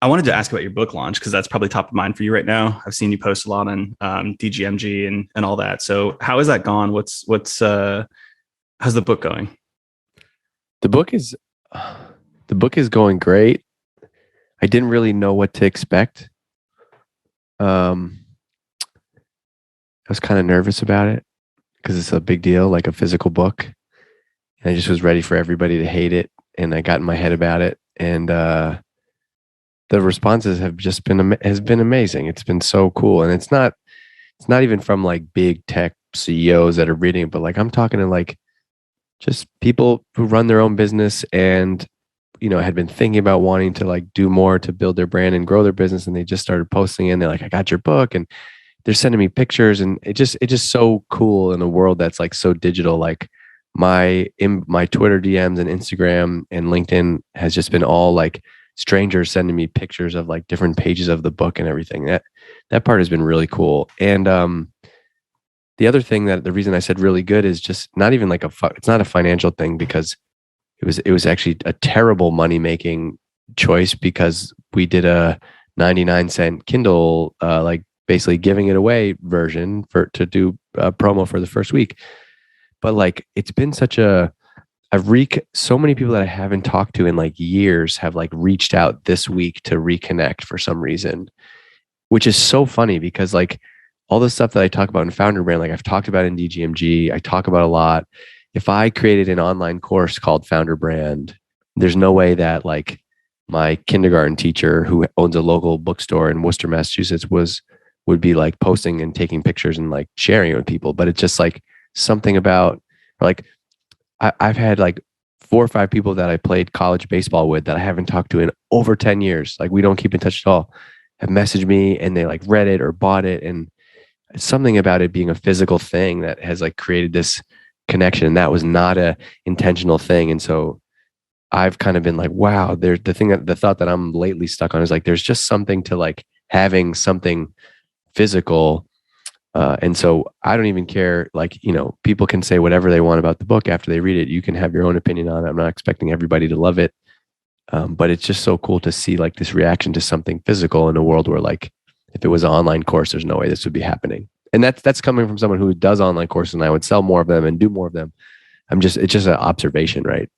I wanted to ask about your book launch because that's probably top of mind for you right now. I've seen you post a lot on DGMG and all that. So how has that gone? What's how's the book going? The book is the book is going great. I didn't really know what to expect. Um, I was kind of nervous about it because it's a big deal, like a physical book. And I just was ready for everybody to hate it. And I got in my head about it. And the responses have just has been amazing. It's been so cool. And it's not even from like big tech CEOs that are reading it, but like I'm talking to like just people who run their own business and had been thinking about wanting to like do more to build their brand and grow their business, and they just started posting and they're like, I got your book, and they're sending me pictures, and it's just so cool in a world that's like so digital. Like my Twitter DMs and Instagram and LinkedIn has just been all like strangers sending me pictures of like different pages of the book and everything. That part has been really cool. And the other thing, that the reason I said really good, is just not even like it's not a financial thing, because it was actually a terrible money making choice, because we did a 99-cent Kindle, like basically giving it away version to do a promo for the first week. But like, it's been such so many people that I haven't talked to in like years have like reached out this week to reconnect for some reason, which is so funny, because like all the stuff that I talk about in Founder Brand, like I've talked about in DGMG, I talk about a lot. If I created an online course called Founder Brand, there's no way that like my kindergarten teacher who owns a local bookstore in Worcester, Massachusetts would be like posting and taking pictures and like sharing it with people. But it's just like something about, like, I've had like 4 or 5 people that I played college baseball with that I haven't talked to in over 10 years. Like, we don't keep in touch at all, have messaged me, and they like read it or bought it. And something about it being a physical thing that has like created this connection. And that was not a intentional thing. And so I've kind of been like, wow, there's the thought that I'm lately stuck on is like, there's just something to like having something physical. And so I don't even care, like, people can say whatever they want about the book after they read it. You can have your own opinion on it. I'm not expecting everybody to love it. But it's just so cool to see like this reaction to something physical in a world where, like, if it was an online course, there's no way this would be happening. And that's coming from someone who does online courses, and I would sell more of them and do more of them. It's just an observation, right?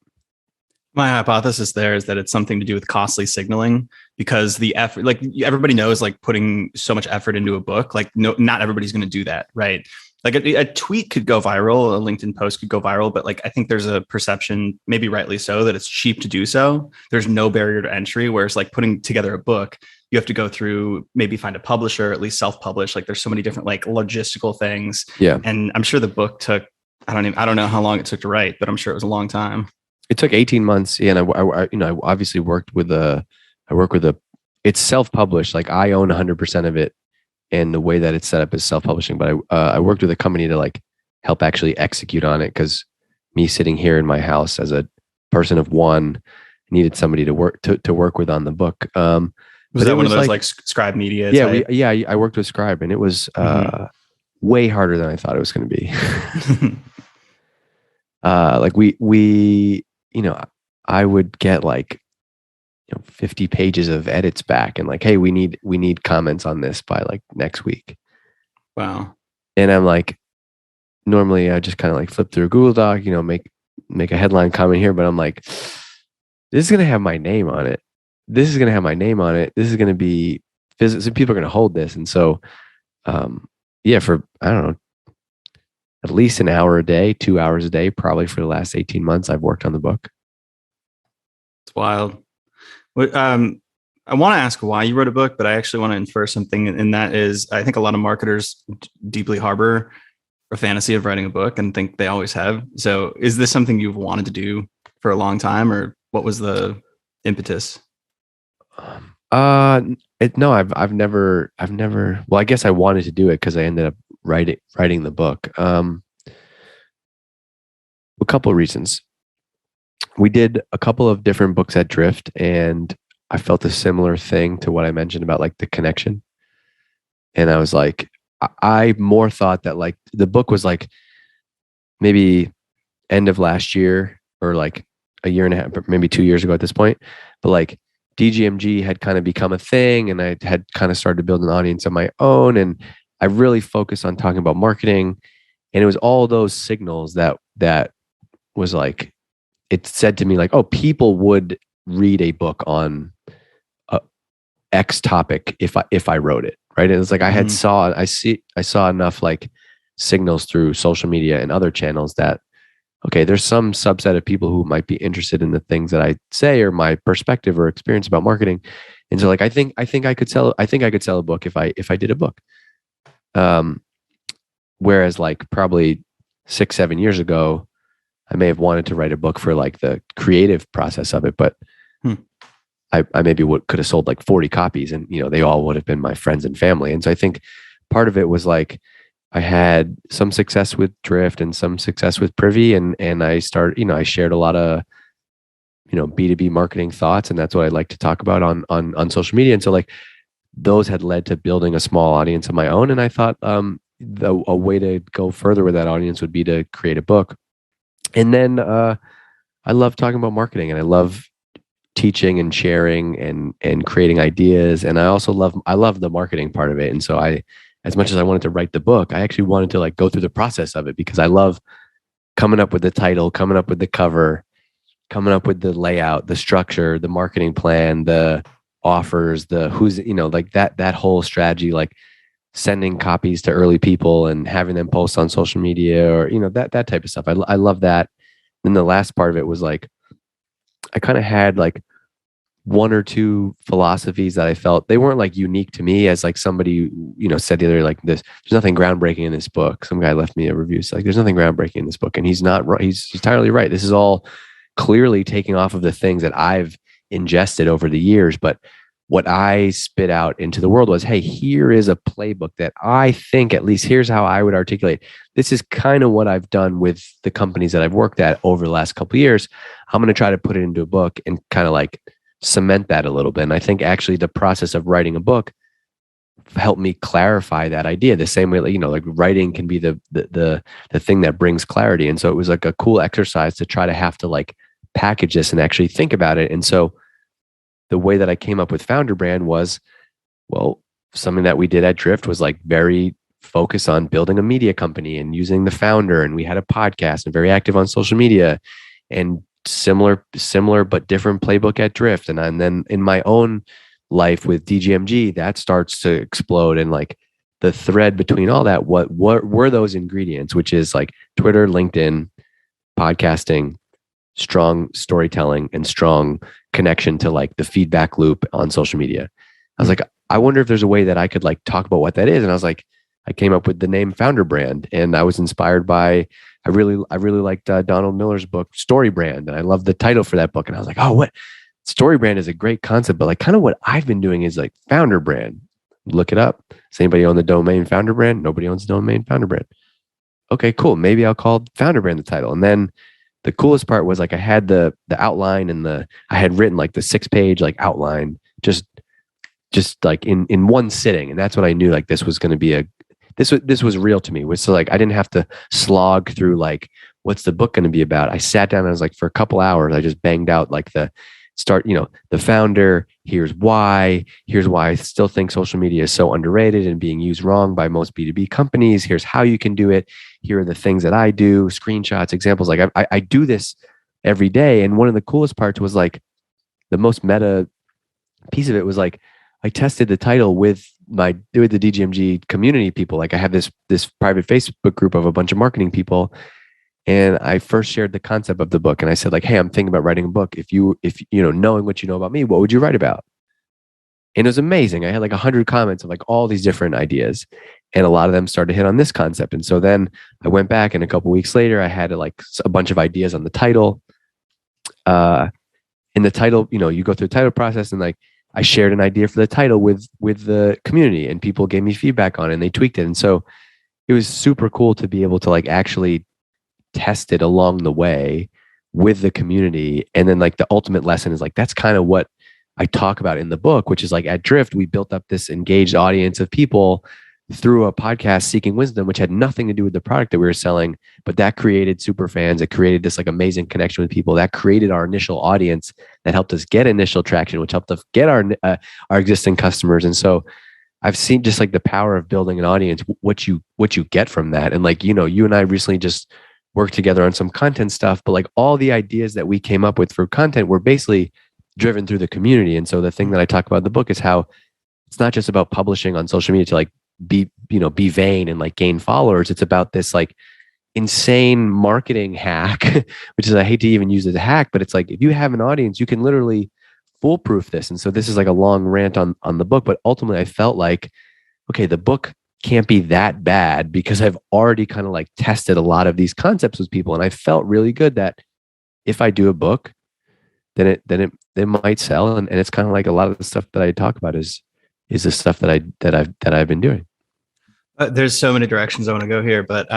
My hypothesis there is that it's something to do with costly signaling, because the effort, like everybody knows, like putting so much effort into a book, like no, not everybody's going to do that, right? Like a tweet could go viral, a LinkedIn post could go viral, but like I think there's a perception, maybe rightly so, that it's cheap to do so. There's no barrier to entry, whereas like putting together a book, you have to go through, maybe find a publisher, at least self-publish. Like there's so many different like logistical things. Yeah. And I'm sure the book took, I don't know how long it took to write, but I'm sure it was a long time. It took 18 months. Yeah, and I obviously worked with it's self-published. Like, I own 100% of it, and the way that it's set up is self-publishing. But I worked with a company to like help actually execute on it, because me sitting here in my house as a person of one needed somebody to work with on the book. Was that one of those like Scribe Media? Yeah, I worked with Scribe, and it was way harder than I thought it was going to be. Like we I would get like 50 pages of edits back, and like, hey, we need comments on this by like next week. Wow. And I'm like, normally I just kind of like flip through a Google Doc, make a headline comment here, but I'm like, this is going to have my name on it. This is going to have my name on it. This is going to be physics. People are going to hold this. And so, for, I don't know, at least an hour a day, 2 hours a day, probably for the last 18 months, I've worked on the book. It's wild. I want to ask why you wrote a book, but I actually want to infer something. And that is, I think a lot of marketers deeply harbor a fantasy of writing a book and think they always have. So is this something you've wanted to do for a long time, or what was the impetus? No, I've never, well, I guess I wanted to do it because I ended up writing the book. A couple of reasons. We did a couple of different books at Drift, and I felt a similar thing to what I mentioned about like the connection. And I was like, I more thought that like the book was like maybe end of last year, or like a year and a half, maybe 2 years ago at this point. But like DGMG had kind of become a thing, and I had kind of started to build an audience of my own, and I really focused on talking about marketing. And it was all those signals that was like, it said to me like, oh, people would read a book on X topic if I wrote it, right? And it was like I saw enough like signals through social media and other channels that, okay, there's some subset of people who might be interested in the things that I say or my perspective or experience about marketing. And so like, I think I could sell a book if I did a book. Whereas like probably 6-7 years ago, I may have wanted to write a book for like the creative process of it, but I maybe could have sold like 40 copies, and they all would have been my friends and family. And so I think part of it was like, I had some success with Drift and some success with Privy, and I started, I shared a lot of, B2B marketing thoughts, and that's what I like to talk about on social media. And so like those had led to building a small audience of my own. And I thought a way to go further with that audience would be to create a book. And then I love talking about marketing, and I love teaching and sharing and creating ideas. And I also love the marketing part of it. And so as much as I wanted to write the book, I actually wanted to like go through the process of it, because I love coming up with the title, coming up with the cover, coming up with the layout, the structure, the marketing plan, the offers, the who's, like that whole strategy, like sending copies to early people and having them post on social media, or, that type of stuff. I love that. And the last part of it was like, I kind of had like one or two philosophies that I felt they weren't like unique to me, as like somebody, said the other, like there's nothing groundbreaking in this book. Some guy left me a review. It's like, there's nothing groundbreaking in this book. And he's not right. He's entirely right. This is all clearly taking off of the things that I've ingested over the years. But what I spit out into the world was, hey, here is a playbook that I think, at least here's how I would articulate. This is kind of what I've done with the companies that I've worked at over the last couple of years. I'm going to try to put it into a book and kind of like cement that a little bit. And I think actually the process of writing a book helped me clarify that idea the same way, like writing can be the thing that brings clarity. And so it was like a cool exercise to try to have to like package this and actually think about it. And so the way that I came up with Founder Brand was, well, something that we did at Drift was like very focused on building a media company and using the founder. And we had a podcast and very active on social media, and similar but different playbook at Drift. And then in my own life with DGMG, that starts to explode. And like the thread between all that, what were those ingredients, which is like Twitter, LinkedIn, podcasting, strong storytelling, and strong connection to like the feedback loop on social media. I was like, I wonder if there's a way that I could like talk about what that is. And I was like, I came up with the name Founder Brand, and I was inspired by, I really liked Donald Miller's book Story Brand, and I loved the title for that book. And I was like, oh, what Story Brand is a great concept, but like kind of what I've been doing is like Founder Brand. Look it up. Does anybody own the domain Founder Brand? Nobody owns the domain Founder Brand. Okay, cool. Maybe I'll call Founder Brand the title. And then the coolest part was like I had the outline, and I had written like the 6-page like outline just like in one sitting. And that's when I knew like this was going to be this was real to me. So like I didn't have to slog through like, what's the book going to be about? I sat down and I was like, for a couple hours, I just banged out like the founder, here's why I still think social media is so underrated and being used wrong by most B2B companies. Here's how you can do it. Here are the things that I do, screenshots, examples. Like I do this every day. And one of the coolest parts was like the most meta piece of it was like, I tested the title with the DGMG community people. Like I have this private Facebook group of a bunch of marketing people. And I first shared the concept of the book. And I said like, hey, I'm thinking about writing a book. If you knowing what you know about me, what would you write about? And it was amazing. I had like 100 comments of like all these different ideas. And a lot of them started to hit on this concept. And so then I went back, and a couple of weeks later, I had like a bunch of ideas on the title. In the title, you go through the title process, and like I shared an idea for the title with the community, and people gave me feedback on it, and they tweaked it. And so it was super cool to be able to like actually test it along the way with the community. And then like the ultimate lesson is like, that's kind of what I talk about in the book, which is like at Drift, we built up this engaged audience of people through a podcast, Seeking Wisdom, which had nothing to do with the product that we were selling, but that created super fans. It created this like amazing connection with people. That created our initial audience that helped us get initial traction, which helped us get our existing customers. And so I've seen just like the power of building an audience, what you get from that. And like, you and I recently just worked together on some content stuff, but like all the ideas that we came up with for content were basically driven through the community. And so the thing that I talk about in the book is how it's not just about publishing on social media to like be vain and like gain followers. It's about this like insane marketing hack, which is, I hate to even use it as a hack, but it's like, if you have an audience, you can literally foolproof this. And so this is like a long rant on the book, but ultimately I felt like, okay, the book can't be that bad because I've already kind of like tested a lot of these concepts with people. And I felt really good that if I do a book, then it might sell. And it's kind of like a lot of the stuff that I talk about is the stuff that I've been doing. There's so many directions I want to go here, but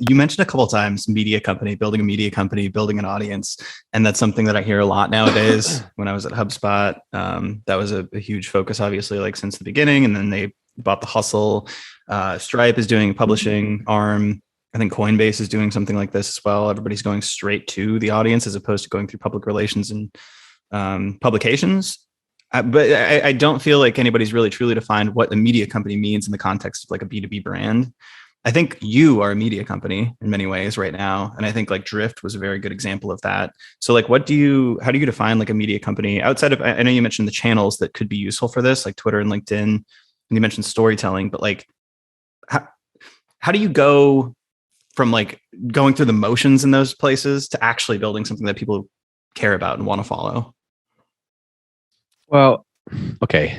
you mentioned a couple of times media company, building a media company, building an audience. And that's something that I hear a lot nowadays. When I was at HubSpot, that was a huge focus, obviously, like since the beginning. And then they bought the hustle. Stripe is doing publishing. Arm, I think Coinbase is doing something like this as well. Everybody's going straight to the audience as opposed to going through public relations and publications. But I don't feel like anybody's really truly defined what a media company means in the context of like a B2B brand. I think you are a media company in many ways right now. And I think like Drift was a very good example of that. So like, how do you define like a media company outside of, I know you mentioned the channels that could be useful for this, like Twitter and LinkedIn, and you mentioned storytelling, but like, how do you go from like going through the motions in those places to actually building something that people care about and want to follow? Well, okay.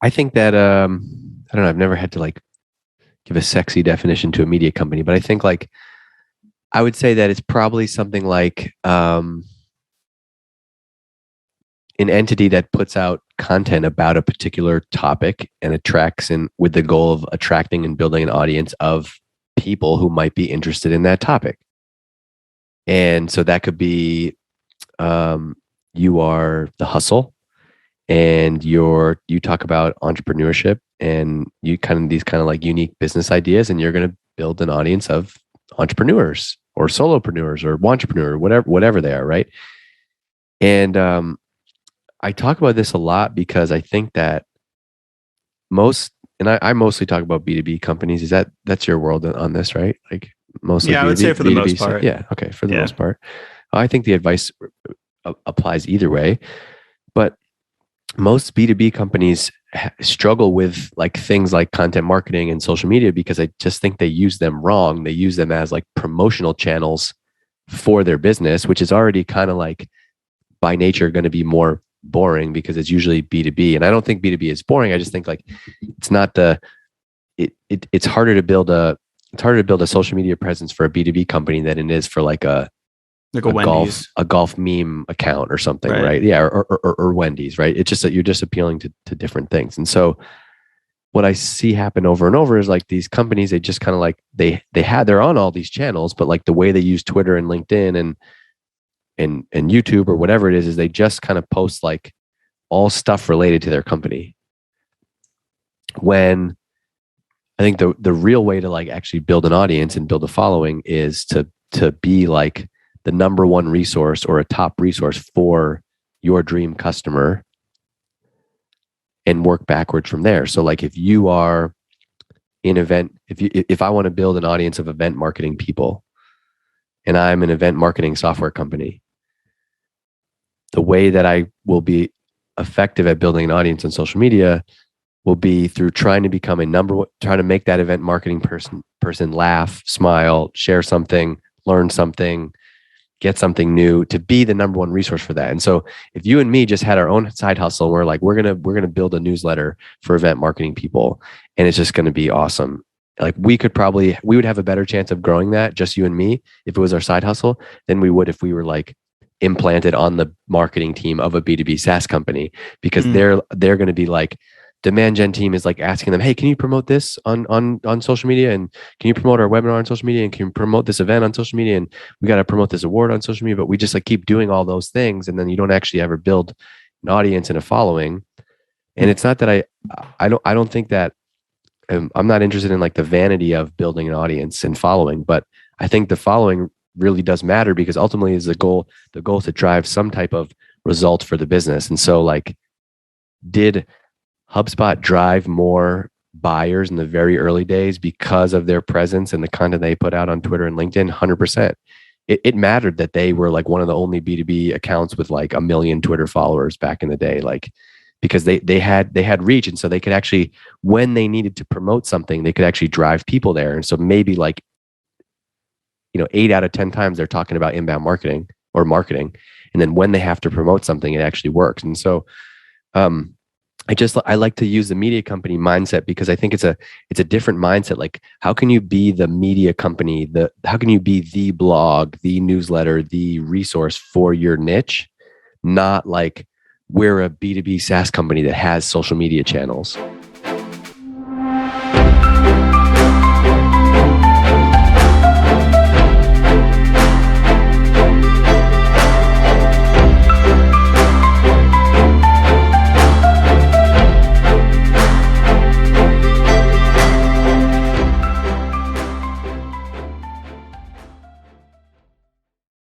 I think that, I don't know, I've never had to like give a sexy definition to a media company, but I think like, I would say that it's probably something like an entity that puts out content about a particular topic and attracts in with the goal of attracting and building an audience of people who might be interested in that topic. And so that could be, you are the hustle and you talk about entrepreneurship and you these like unique business ideas, and you're going to build an audience of entrepreneurs or solopreneurs or wantrepreneur, whatever they are. Right. And, I talk about this a lot because I think that I mostly talk about B2B companies. That's your world on this, right? Like mostly Yeah, B2B, I would say for the B2B most part. Yeah. Okay. For the most part. I think the advice applies either way, but most B2B companies struggle with like things like content marketing and social media because I just think they use them wrong. They use them as like promotional channels for their business, which is already kind of like by nature going to be more boring because it's usually B2B. And I don't think B2B is boring. I just think like it's not it's harder to build a social media presence for a B2B company than it is for like a golf meme account or something, right? Yeah, or Wendy's, right? It's just that you're just appealing to different things. And so what I see happen over and over is like these companies, they just kind of like they're on all these channels, but like the way they use Twitter and LinkedIn and YouTube or whatever it is they just kind of post like all stuff related to their company. When I think the real way to like actually build an audience and build a following is to be like the number one resource or a top resource for your dream customer and work backwards from there. So like if you are if I want to build an audience of event marketing people and I'm an event marketing software company, the way that I will be effective at building an audience on social media will be through trying to make that event marketing person laugh, smile, share something, learn something, get something new, to be the number one resource for that. And so if you and me just had our own side hustle, we're like, we're going to build a newsletter for event marketing people, and it's just going to be awesome. Like we would have a better chance of growing that, just you and me, if it was our side hustle, than we would if we were like implanted on the marketing team of a B2B SaaS company, because they're going to be like, demand gen team is like asking them, hey, can you promote this on social media? And can you promote our webinar on social media? And can you promote this event on social media? And we got to promote this award on social media. But we just like keep doing all those things. And then you don't actually ever build an audience and a following. And it's not that I don't think that I'm not interested in like the vanity of building an audience and following, but I think the following really does matter because ultimately is the goal is to drive some type of result for the business. And so like, did HubSpot drive more buyers in the very early days because of their presence and the content they put out on Twitter and LinkedIn? 100%. It mattered that they were like one of the only B2B accounts with like 1 million Twitter followers back in the day, like because they had reach. And so they could actually, when they needed to promote something, they could actually drive people there. And so maybe like, 8 out of 10 times they're talking about inbound marketing or marketing. And then when they have to promote something, it actually works. And so I like to use the media company mindset because I think it's a different mindset. Like, how can you be the media company? How can you be the blog, the newsletter, the resource for your niche? Not like we're a B2B SaaS company that has social media channels.